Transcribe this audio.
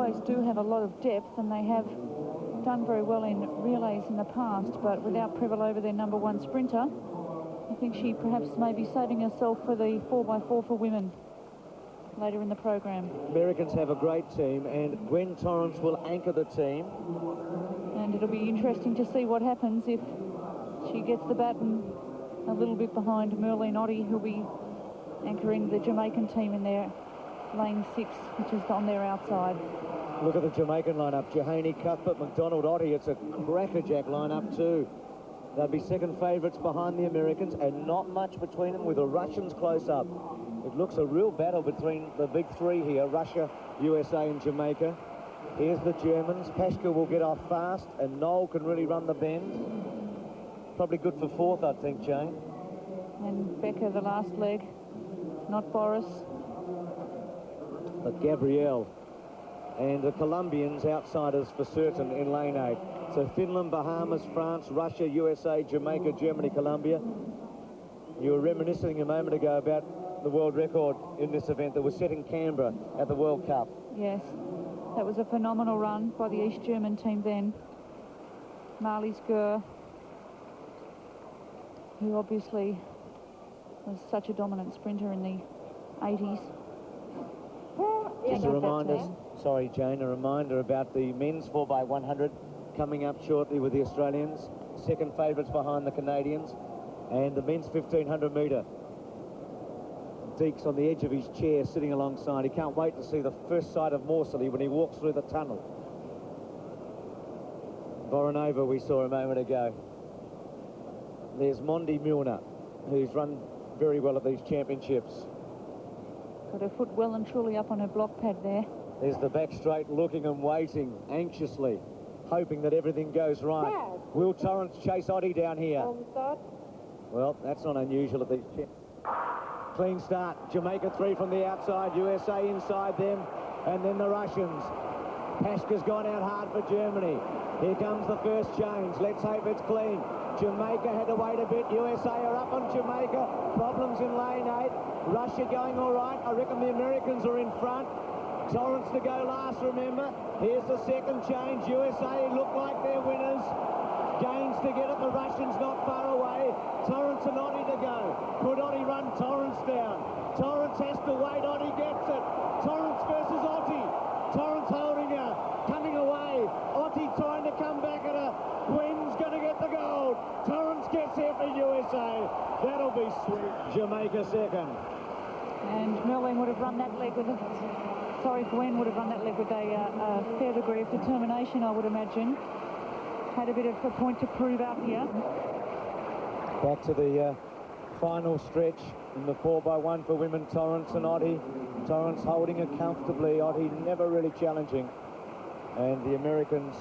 always do have a lot of depth, and they have done very well in relays in the past, but without Prevost, their number one sprinter, I think she perhaps may be saving herself for the 4x4 for women later in the program. Americans have a great team, and Gwen Torrence will anchor the team. And it'll be interesting to see what happens if she gets the baton a little bit behind Merlene Ottey, who'll be anchoring the Jamaican team in their lane 6, which is on their outside. Look at the Jamaican lineup. Duhaney, Cuthbert, McDonald, Ottey. It's a crackerjack lineup too. They'll be second favourites behind the Americans, and not much between them with the Russians close up. It looks a real battle between the big three here, Russia, USA and Jamaica. Here's the Germans. Paschke will get off fast, and Knoll can really run the bend. Probably good for fourth, I think, Jane. And Becker, the last leg, not Boris. But Gabriele and the Colombians outsiders for certain in lane 8. So Finland, Bahamas, France, Russia, USA, Jamaica, Germany, Colombia. You were reminiscing a moment ago about the world record in this event that was set in Canberra at the World Cup. Yes, that was a phenomenal run by the East German team then. Marlies Gurr, who obviously was such a dominant sprinter in the 80s. Just a reminder, sorry Jane, a reminder about the men's 4x100 coming up shortly with the Australians. Second favourites behind the Canadians. And the men's 1500 metre. Deeks on the edge of his chair sitting alongside. He can't wait to see the first sight of Morsely when he walks through the tunnel. Voronova we saw a moment ago. There's Mondie-Milner, who's run very well at these championships. Got her foot well and truly up on her block pad there. There's the back straight, looking and waiting anxiously, hoping that everything goes right. Will Torrence chase Ottey down here? Well, that's not unusual at these champs. Clean start. Jamaica 3 from the outside, USA inside them, and then the Russians. Paschke's gone out hard for Germany. Here comes the first change. Let's hope it's clean. Jamaica had to wait a bit. USA are up on Jamaica. Problems in lane 8. Russia going all right. I reckon the Americans are in front. Torrence to go last, remember. Here's the second change. USA look like they're winners. Gains to get it. The Russians not far away. Torrence and Ottey to go. Could Ottey run Torrence down? Torrence has to wait. Ottey gets it. Torrence versus Ottey. Torrence holding her. Coming away. Ottey trying to come back at her. Gwen's going to get the gold. Torrence gets here for USA. That'll be sweet. Jamaica second. And Merlene would have run that leg with Gwen would have run that leg with a fair degree of determination, I would imagine. Had a bit of a point to prove out here. Back to the final stretch in the 4x1 for women, Torrence and Ottey. Torrence holding it comfortably, Ottey never really challenging. And the Americans